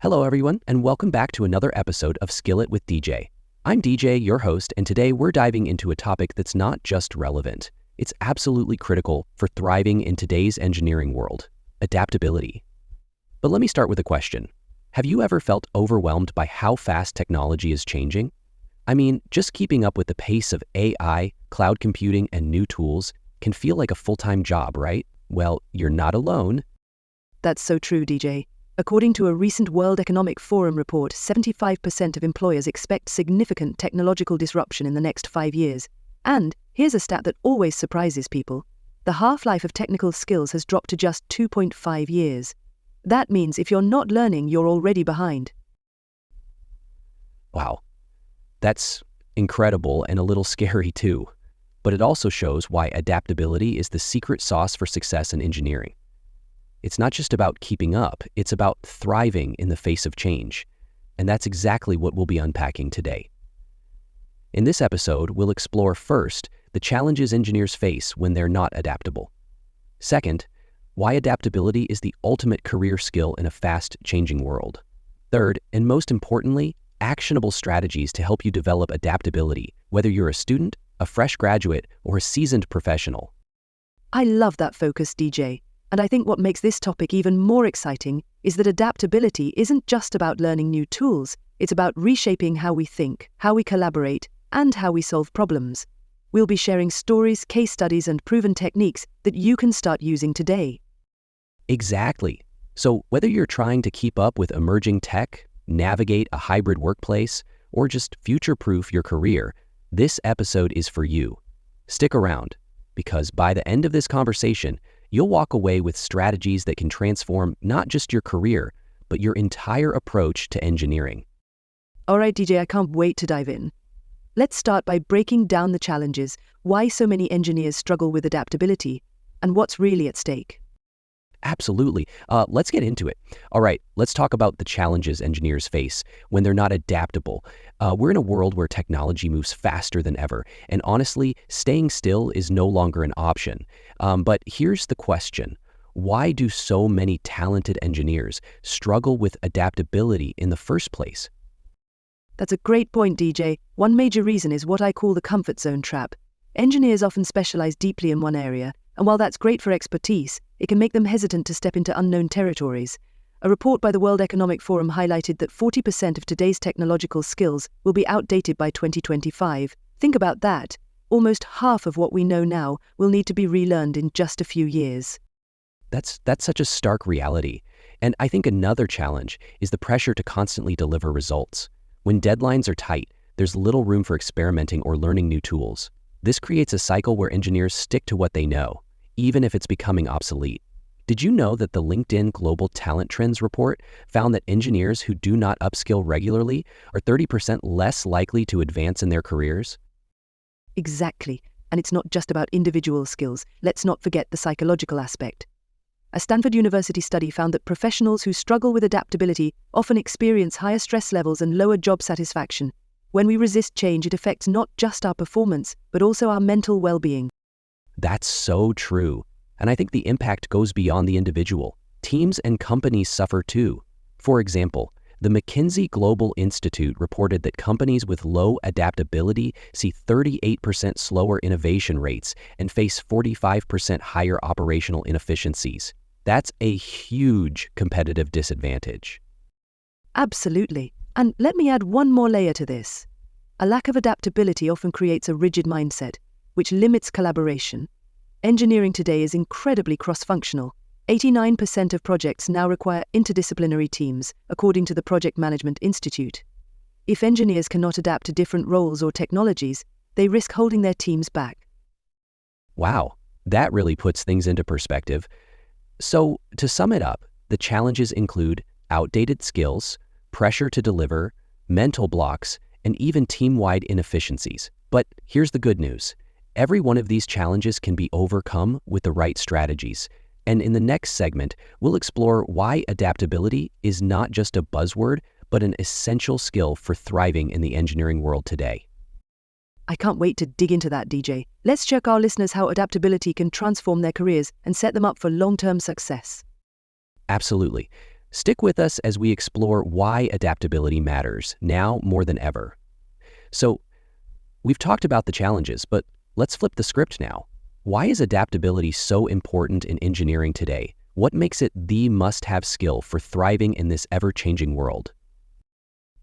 Hello, everyone, and welcome back to another episode of Skill It with Djay. I'm Djay, your host, and today we're diving into a topic that's not just relevant. It's absolutely critical for thriving in today's engineering world: adaptability. But let me start with a question. Have you ever felt overwhelmed by how fast technology is changing? I mean, just keeping up with the pace of AI, cloud computing, and new tools can feel like a full-time job, right? Well, you're not alone. That's so true, Djay. According to a recent World Economic Forum report, 75% of employers expect significant technological disruption in the next 5 years. And here's a stat that always surprises people. The half-life of technical skills has dropped to just 2.5 years. That means if you're not learning, you're already behind. Wow, that's incredible and a little scary too. But it also shows why adaptability is the secret sauce for success in engineering. It's not just about keeping up, it's about thriving in the face of change. And that's exactly what we'll be unpacking today. In this episode, we'll explore first, the challenges engineers face when they're not adaptable. Second, why adaptability is the ultimate career skill in a fast-changing world. Third, and most importantly, actionable strategies to help you develop adaptability, whether you're a student, a fresh graduate, or a seasoned professional. I love that focus, Djay. And I think what makes this topic even more exciting is that adaptability isn't just about learning new tools, it's about reshaping how we think, how we collaborate, and how we solve problems. We'll be sharing stories, case studies, and proven techniques that you can start using today. Exactly. So whether you're trying to keep up with emerging tech, navigate a hybrid workplace, or just future-proof your career, this episode is for you. Stick around, because by the end of this conversation, you'll walk away with strategies that can transform not just your career, but your entire approach to engineering. All right, Djay, I can't wait to dive in. Let's start by breaking down the challenges, why so many engineers struggle with adaptability, and what's really at stake. Absolutely. Let's get into it. All right, let's talk about the challenges engineers face when they're not adaptable. We're in a world where technology moves faster than ever, and honestly, staying still is no longer an option. But here's the question. Why do so many talented engineers struggle with adaptability in the first place? That's a great point, Djay. One major reason is what I call the comfort zone trap. Engineers often specialize deeply in one area, and while that's great for expertise, it can make them hesitant to step into unknown territories. A report by the World Economic Forum highlighted that 40% of today's technological skills will be outdated by 2025. Think about that. Almost half of what we know now will need to be relearned in just a few years. That's such a stark reality. And I think another challenge is the pressure to constantly deliver results. When deadlines are tight, there's little room for experimenting or learning new tools. This creates a cycle where engineers stick to what they know, even if it's becoming obsolete. Did you know that the LinkedIn Global Talent Trends report found that engineers who do not upskill regularly are 30% less likely to advance in their careers? Exactly. And it's not just about individual skills. Let's not forget the psychological aspect. A Stanford University study found that professionals who struggle with adaptability often experience higher stress levels and lower job satisfaction. When we resist change, it affects not just our performance, but also our mental well-being. That's so true. And I think the impact goes beyond the individual. Teams and companies suffer too. For example, the McKinsey Global Institute reported that companies with low adaptability see 38% slower innovation rates and face 45% higher operational inefficiencies. That's a huge competitive disadvantage. Absolutely. And let me add one more layer to this. A lack of adaptability often creates a rigid mindset, which limits collaboration. Engineering today is incredibly cross-functional. 89% of projects now require interdisciplinary teams, according to the Project Management Institute. If engineers cannot adapt to different roles or technologies, they risk holding their teams back. Wow, that really puts things into perspective. So, to sum it up, the challenges include outdated skills, pressure to deliver, mental blocks, and even team-wide inefficiencies. But here's the good news. Every one of these challenges can be overcome with the right strategies. And in the next segment, we'll explore why adaptability is not just a buzzword, but an essential skill for thriving in the engineering world today. I can't wait to dig into that, Djay. Let's check our listeners how adaptability can transform their careers and set them up for long-term success. Absolutely. Stick with us as we explore why adaptability matters now more than ever. So, we've talked about the challenges, but let's flip the script now. Why is adaptability so important in engineering today? What makes it the must-have skill for thriving in this ever-changing world?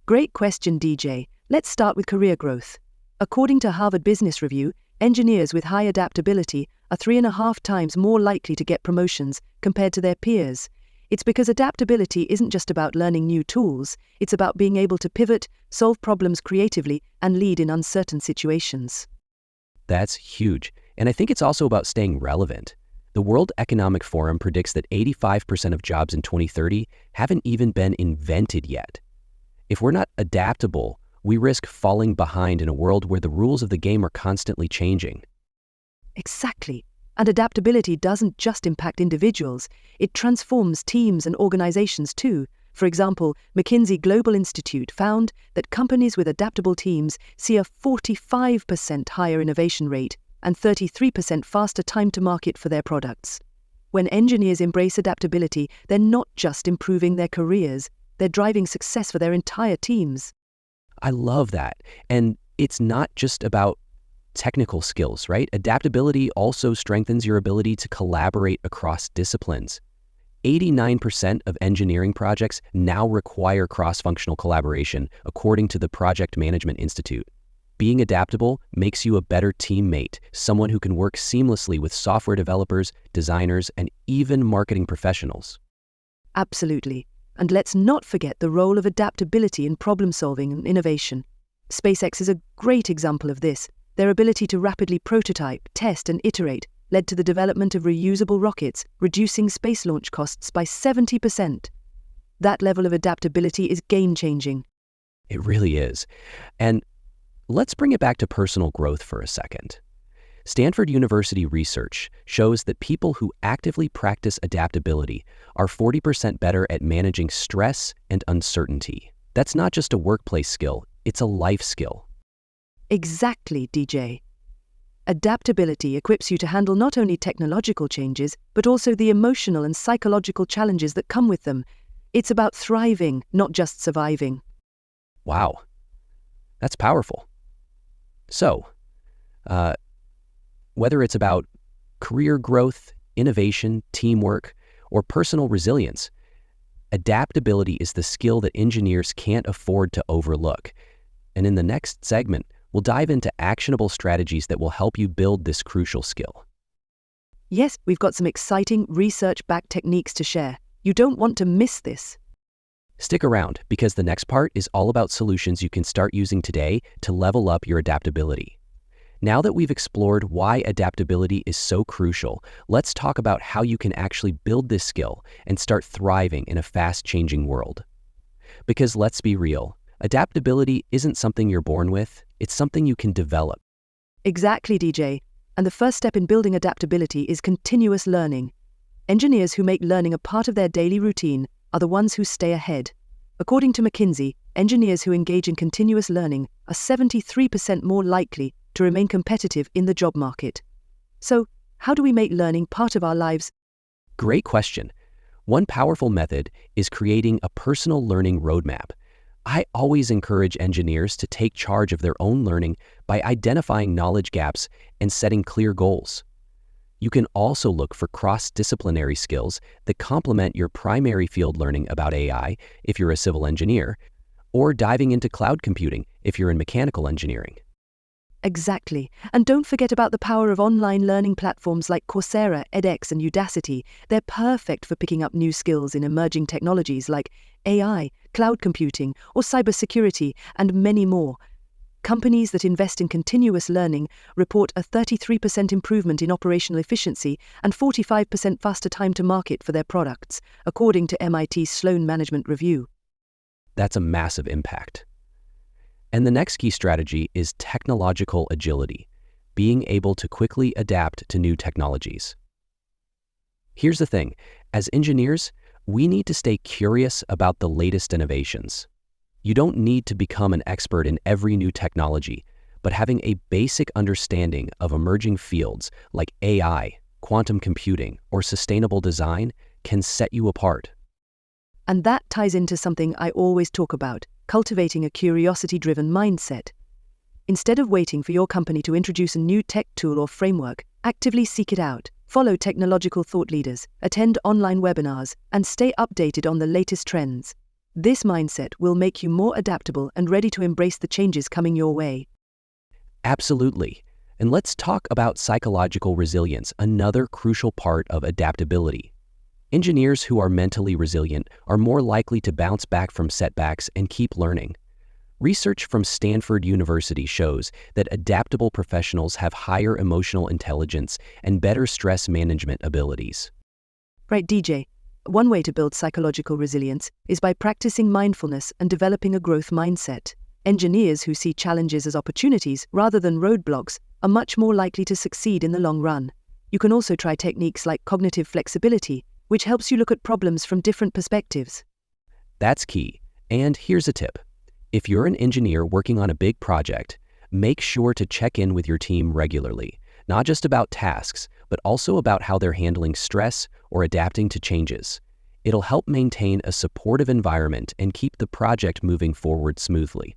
Great question, Djay. Let's start with career growth. According to Harvard Business Review, engineers with high adaptability are 3.5 times more likely to get promotions compared to their peers. It's because adaptability isn't just about learning new tools, it's about being able to pivot, solve problems creatively, and lead in uncertain situations. That's huge. And I think it's also about staying relevant. The World Economic Forum predicts that 85% of jobs in 2030 haven't even been invented yet. If we're not adaptable, we risk falling behind in a world where the rules of the game are constantly changing. Exactly. And adaptability doesn't just impact individuals, it transforms teams and organizations too. For example, McKinsey Global Institute found that companies with adaptable teams see a 45% higher innovation rate and 33% faster time to market for their products. When engineers embrace adaptability, they're not just improving their careers, they're driving success for their entire teams. I love that. And it's not just about technical skills, right? Adaptability also strengthens your ability to collaborate across disciplines. 89% of engineering projects now require cross-functional collaboration, according to the Project Management Institute. Being adaptable makes you a better teammate, someone who can work seamlessly with software developers, designers, and even marketing professionals. Absolutely. And let's not forget the role of adaptability in problem-solving and innovation. SpaceX is a great example of this. Their ability to rapidly prototype, test, and iterate led to the development of reusable rockets, reducing space launch costs by 70%. That level of adaptability is game-changing. It really is. And let's bring it back to personal growth for a second. Stanford University research shows that people who actively practice adaptability are 40% better at managing stress and uncertainty. That's not just a workplace skill, it's a life skill. Exactly, Djay. Adaptability equips you to handle not only technological changes, but also the emotional and psychological challenges that come with them. It's about thriving, not just surviving. Wow, that's powerful. So, whether it's about career growth, innovation, teamwork, or personal resilience, adaptability is the skill that engineers can't afford to overlook. And in the next segment, we'll dive into actionable strategies that will help you build this crucial skill. Yes, we've got some exciting research-backed techniques to share. You don't want to miss this. Stick around, because the next part is all about solutions you can start using today to level up your adaptability. Now that we've explored why adaptability is so crucial, let's talk about how you can actually build this skill and start thriving in a fast-changing world. Because let's be real, adaptability isn't something you're born with, it's something you can develop. Exactly, Djay. And the first step in building adaptability is continuous learning. Engineers who make learning a part of their daily routine are the ones who stay ahead. According to McKinsey, engineers who engage in continuous learning are 73% more likely to remain competitive in the job market. So, how do we make learning part of our lives? Great question. One powerful method is creating a personal learning roadmap. I always encourage engineers to take charge of their own learning by identifying knowledge gaps and setting clear goals. You can also look for cross-disciplinary skills that complement your primary field learning about AI if you're a civil engineer, or diving into cloud computing if you're in mechanical engineering. Exactly. And don't forget about the power of online learning platforms like Coursera, edX, and Udacity. They're perfect for picking up new skills in emerging technologies like AI, cloud computing, or cybersecurity, and many more. Companies that invest in continuous learning report a 33% improvement in operational efficiency and 45% faster time to market for their products, according to MIT's Sloan Management Review. That's a massive impact. And the next key strategy is technological agility, being able to quickly adapt to new technologies. Here's the thing, as engineers, we need to stay curious about the latest innovations. You don't need to become an expert in every new technology, but having a basic understanding of emerging fields like AI, quantum computing, or sustainable design can set you apart. And that ties into something I always talk about, cultivating a curiosity-driven mindset. Instead of waiting for your company to introduce a new tech tool or framework, actively seek it out, follow technological thought leaders, attend online webinars, and stay updated on the latest trends. This mindset will make you more adaptable and ready to embrace the changes coming your way. Absolutely. And let's talk about psychological resilience, another crucial part of adaptability. Engineers who are mentally resilient are more likely to bounce back from setbacks and keep learning. Research from Stanford University shows that adaptable professionals have higher emotional intelligence and better stress management abilities. Right, Djay. One way to build psychological resilience is by practicing mindfulness and developing a growth mindset. Engineers who see challenges as opportunities rather than roadblocks are much more likely to succeed in the long run. You can also try techniques like cognitive flexibility, which helps you look at problems from different perspectives. That's key. And here's a tip. If you're an engineer working on a big project, make sure to check in with your team regularly, not just about tasks, but also about how they're handling stress or adapting to changes. It'll help maintain a supportive environment and keep the project moving forward smoothly.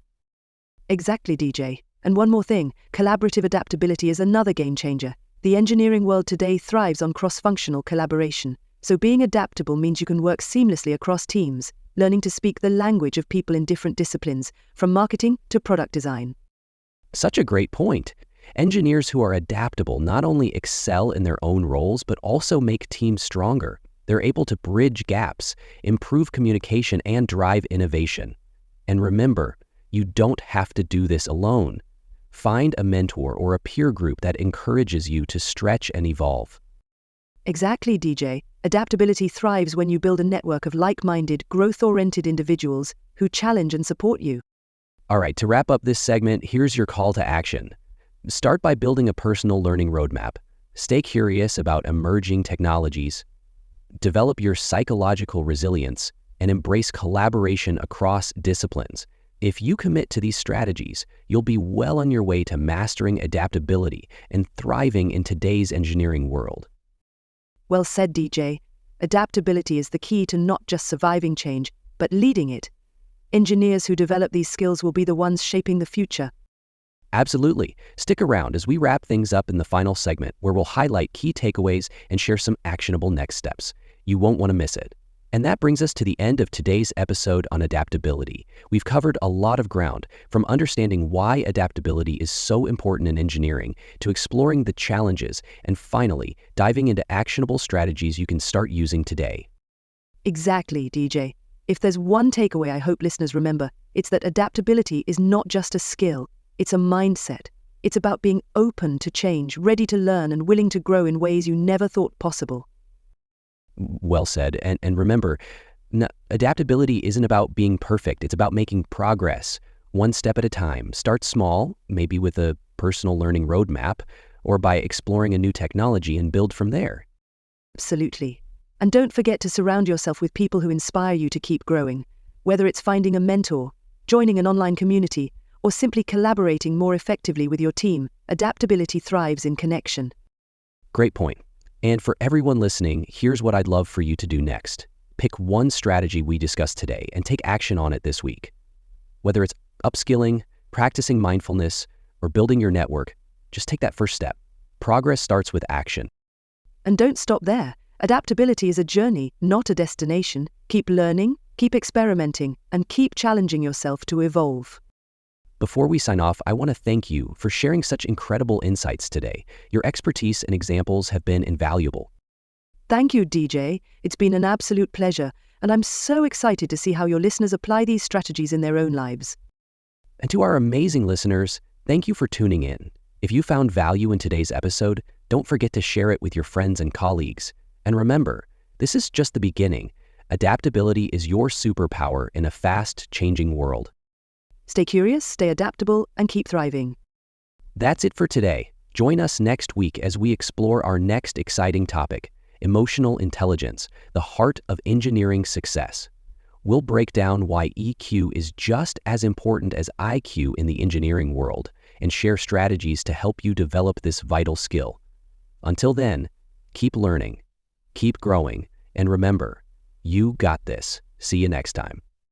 Exactly, Djay. And one more thing, collaborative adaptability is another game changer. The engineering world today thrives on cross-functional collaboration. So being adaptable means you can work seamlessly across teams, learning to speak the language of people in different disciplines, from marketing to product design. Such a great point. Engineers who are adaptable not only excel in their own roles, but also make teams stronger. They're able to bridge gaps, improve communication, and drive innovation. And remember, you don't have to do this alone. Find a mentor or a peer group that encourages you to stretch and evolve. Exactly, Djay. Adaptability thrives when you build a network of like-minded, growth-oriented individuals who challenge and support you. All right, to wrap up this segment, here's your call to action. Start by building a personal learning roadmap. Stay curious about emerging technologies. Develop your psychological resilience and embrace collaboration across disciplines. If you commit to these strategies, you'll be well on your way to mastering adaptability and thriving in today's engineering world. Well said, Djay. Adaptability is the key to not just surviving change, but leading it. Engineers who develop these skills will be the ones shaping the future. Absolutely. Stick around as we wrap things up in the final segment, where we'll highlight key takeaways and share some actionable next steps. You won't want to miss it. And that brings us to the end of today's episode on adaptability. We've covered a lot of ground, from understanding why adaptability is so important in engineering, to exploring the challenges, and finally, diving into actionable strategies you can start using today. Exactly, Djay. If there's one takeaway I hope listeners remember, it's that adaptability is not just a skill, it's a mindset. It's about being open to change, ready to learn, and willing to grow in ways you never thought possible. Well said. And remember, adaptability isn't about being perfect. It's about making progress, one step at a time. Start small, maybe with a personal learning roadmap, or by exploring a new technology and build from there. Absolutely. And don't forget to surround yourself with people who inspire you to keep growing. Whether it's finding a mentor, joining an online community, or simply collaborating more effectively with your team, adaptability thrives in connection. Great point. And for everyone listening, here's what I'd love for you to do next. Pick one strategy we discussed today and take action on it this week. Whether it's upskilling, practicing mindfulness, or building your network, just take that first step. Progress starts with action. And don't stop there. Adaptability is a journey, not a destination. Keep learning, keep experimenting, and keep challenging yourself to evolve. Before we sign off, I want to thank you for sharing such incredible insights today. Your expertise and examples have been invaluable. Thank you, Djay. It's been an absolute pleasure, and I'm so excited to see how your listeners apply these strategies in their own lives. And to our amazing listeners, thank you for tuning in. If you found value in today's episode, don't forget to share it with your friends and colleagues. And remember, this is just the beginning. Adaptability is your superpower in a fast-changing world. Stay curious, stay adaptable, and keep thriving. That's it for today. Join us next week as we explore our next exciting topic, emotional intelligence, the heart of engineering success. We'll break down why EQ is just as important as IQ in the engineering world and share strategies to help you develop this vital skill. Until then, keep learning, keep growing, and remember, you got this. See you next time.